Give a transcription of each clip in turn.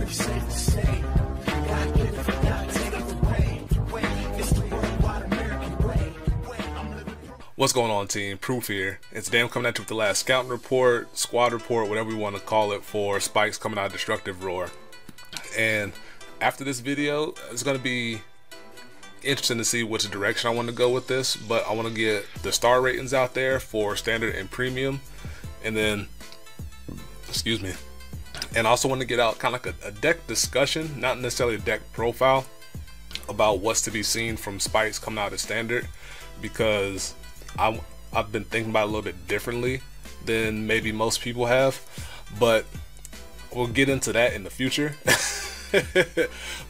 pretty safe to say. God give it, God take it away. It's the worldwide American way. What's going on, team? Proof here. It's Dan coming at you with the last scouting report, squad report, whatever you want to call it, for Spikes coming out of Destructive Roar. And after this video, it's going to be interesting to see which direction I want to go with this, but I want to get the star ratings out there for standard and premium, and then excuse me, and I also want to get out kind of like a deck discussion, not necessarily a deck profile, about what's to be seen from Spikes coming out of standard, because I've been thinking about it a little bit differently than maybe most people have, but we'll get into that in the future.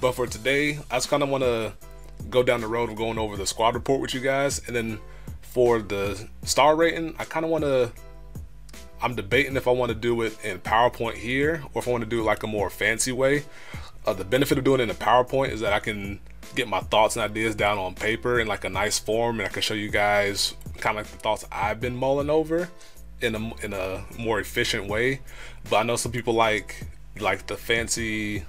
But for today, I just kind of want to go down the road of going over the squad report with you guys, and then for the star rating, I kind of want to, I'm debating if I want to do it in PowerPoint here or if I want to do it like a more fancy way. The benefit of doing it in a PowerPoint is that I can get my thoughts and ideas down on paper in like a nice form, and I can show you guys kind of like the thoughts I've been mulling over in a more efficient way. But I know some people like the fancy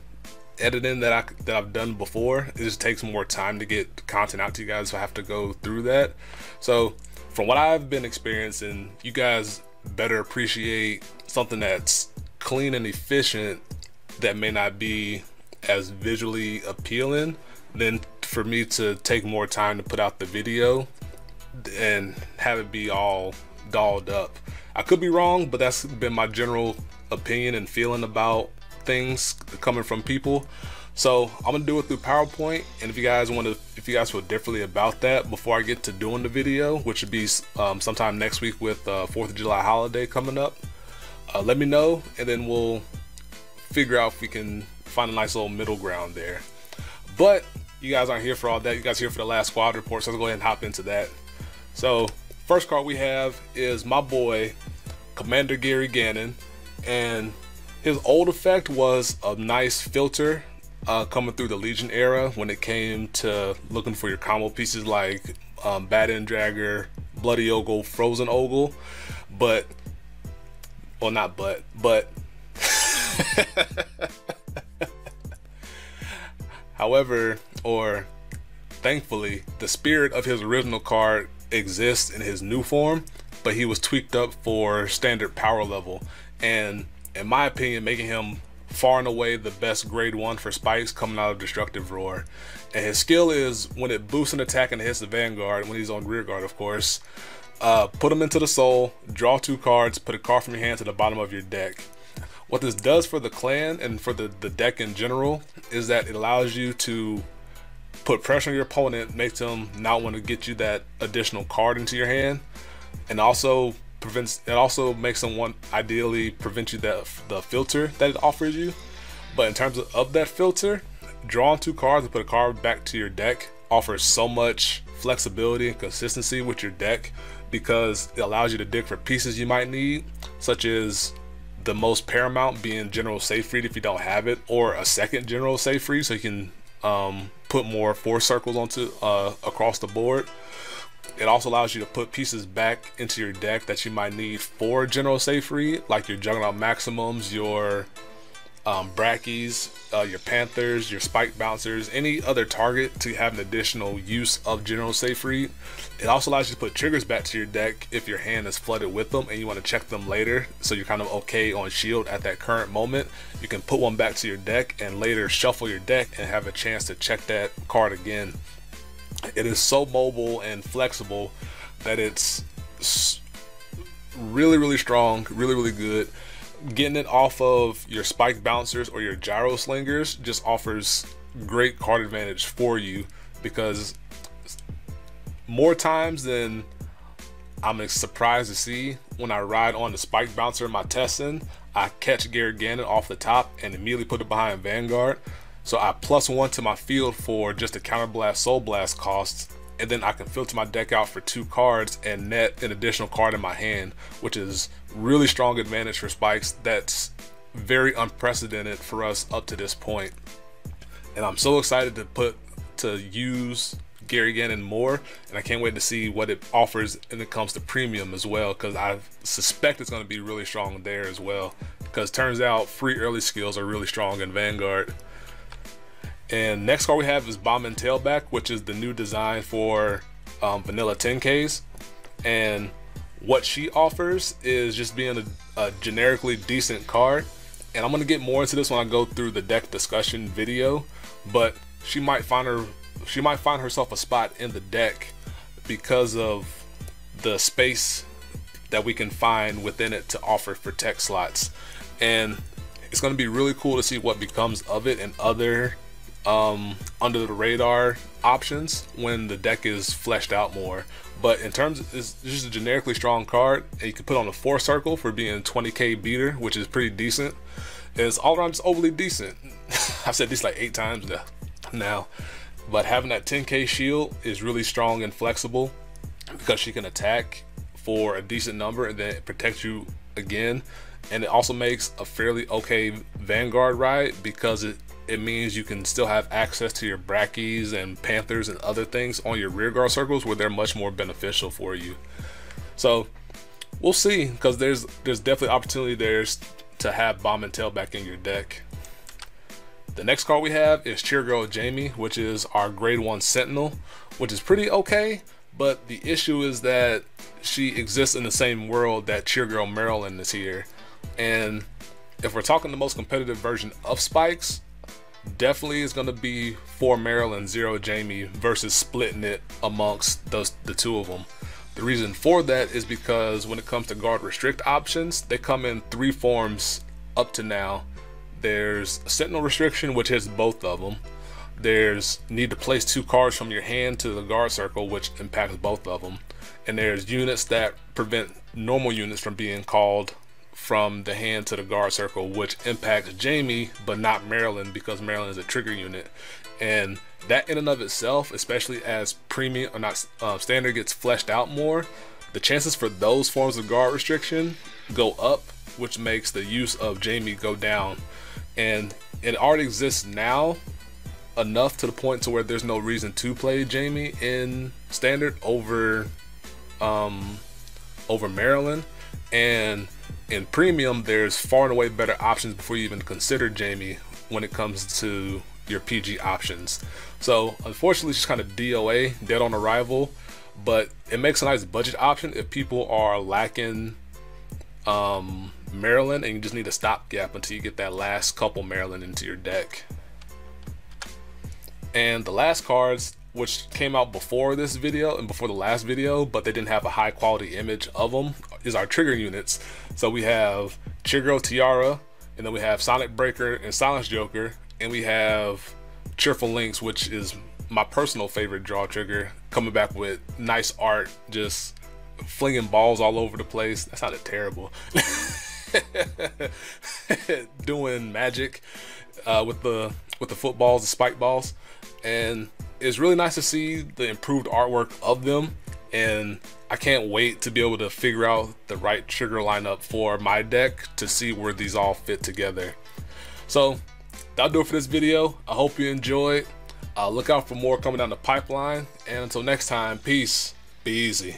editing that I've done before. It just takes more time to get content out to you guys, so I have to go through that. So from what I've been experiencing, you guys better appreciate something that's clean and efficient that may not be as visually appealing than for me to take more time to put out the video and have it be all dolled up. I could be wrong, but that's been my general opinion and feeling about things coming from people. So I'm gonna do it through PowerPoint, and if you guys feel differently about that before I get to doing the video, which would be sometime next week with 4th of July holiday coming up, let me know, and then we'll figure out if we can find a nice little middle ground there. But you guys aren't here for all that. You guys are here for the last squad report, so let's go ahead and hop into that. So first card we have is my boy Commander Gary Gannon, and his old effect was a nice filter coming through the Legion era when it came to looking for your combo pieces like Bad End Dragger, Bloody Ogle, Frozen Ogle, but however, or thankfully, the spirit of his original card exists in his new form, but he was tweaked up for standard power level, and in my opinion, making him far and away the best grade 1 for Spikes coming out of Destructive Roar. And his skill is when it boosts an attack and hits the Vanguard, when he's on rear guard of course, put him into the soul, draw 2 cards, put a card from your hand to the bottom of your deck. What this does for the clan and for the deck in general is that it allows you to put pressure on your opponent, makes them not want to get you that additional card into your hand, and also makes them want, ideally, prevent you the filter that it offers you. But in terms of that filter, drawing 2 cards and put a card back to your deck offers so much flexibility and consistency with your deck, because it allows you to dig for pieces you might need, such as the most paramount being General Safe Freed if you don't have it, or a second General Safe Freed so you can put more force circles onto across the board. It also allows you to put pieces back into your deck that you might need for General Safe Freed, like your Juggernaut Maximums, your Brackies, your Panthers, your Spike Bouncers, any other target to have an additional use of General Safe Freed. It also allows you to put triggers back to your deck if your hand is flooded with them and you want to check them later, so you're kind of okay on shield at that current moment. You can put one back to your deck and later shuffle your deck and have a chance to check that card again. It is so mobile and flexible that it's really strong, really good. Getting it off of your Spike Bouncers or your Gyro Slingers just offers great card advantage for you, because more times than I'm surprised to see, when I ride on the Spike Bouncer in my testing, I catch Gary Gannon off the top and immediately put it behind Vanguard. So I +1 to my field for just a Counterblast Soul Blast costs, and then I can filter my deck out for 2 cards and net an additional card in my hand, which is really strong advantage for Spikes. That's very unprecedented for us up to this point. And I'm so excited to use Gary Gannon more, and I can't wait to see what it offers when it comes to premium as well, because I suspect it's going to be really strong there as well, because turns out free early skills are really strong in Vanguard. And next card we have is Bomb and Tailback, which is the new design for vanilla 10Ks. And what she offers is just being a generically decent card. And I'm going to get more into this when I go through the deck discussion video, but she might find herself a spot in the deck because of the space that we can find within it to offer for tech slots. And it's going to be really cool to see what becomes of it and other under the radar options when the deck is fleshed out more. But in terms of, it's just a generically strong card, and you can put on a 4 circle for being 20k beater, which is pretty decent. And it's all around just overly decent. I've said this like 8 times now, but having that 10k shield is really strong and flexible because she can attack for a decent number and then it protects you again. And it also makes a fairly okay Vanguard ride because it means you can still have access to your Brackies and Panthers and other things on your rear guard circles where they're much more beneficial for you. So we'll see, because there's definitely opportunity there to have Bomb and Tailback in your deck. The next card we have is Cheergirl Jamie, which is our grade 1 Sentinel, which is pretty okay, but the issue is that she exists in the same world that Cheergirl Marilyn is here. And if we're talking the most competitive version of Spikes, definitely is going to be 4 Marilyn, 0 Jamie versus splitting it amongst the two of them. The reason for that is because when it comes to guard restrict options, they come in 3 forms up to now. There's a Sentinel restriction, which hits both of them. There's need to place 2 cards from your hand to the guard circle, which impacts both of them. And there's units that prevent normal units from being called from the hand to the guard circle, which impacts Jamie but not Marilyn, because Marilyn is a trigger unit. And that in and of itself, especially as premium or not standard gets fleshed out more, the chances for those forms of guard restriction go up, which makes the use of Jamie go down. And it already exists now enough to the point to where there's no reason to play Jamie in standard over Marilyn. And in premium, there's far and away better options before you even consider Jamie when it comes to your PG options. So unfortunately, it's just kind of DOA, dead on arrival, but it makes a nice budget option if people are lacking Marilyn and you just need a stopgap until you get that last couple Marilyn into your deck. And the last cards, which came out before this video and before the last video, but they didn't have a high quality image of them, is our trigger units. So we have Cheergirl Tiara, and then we have Sonic Breaker and Silence Joker, and we have Cheerful Lynx, which is my personal favorite draw trigger, coming back with nice art, just flinging balls all over the place. That sounded terrible. Doing magic with the footballs, the spike balls. And it's really nice to see the improved artwork of them, and I can't wait to be able to figure out the right trigger lineup for my deck to see where these all fit together. So that'll do it for this video. I hope you enjoyed. Look out for more coming down the pipeline, and until next time, peace, be easy.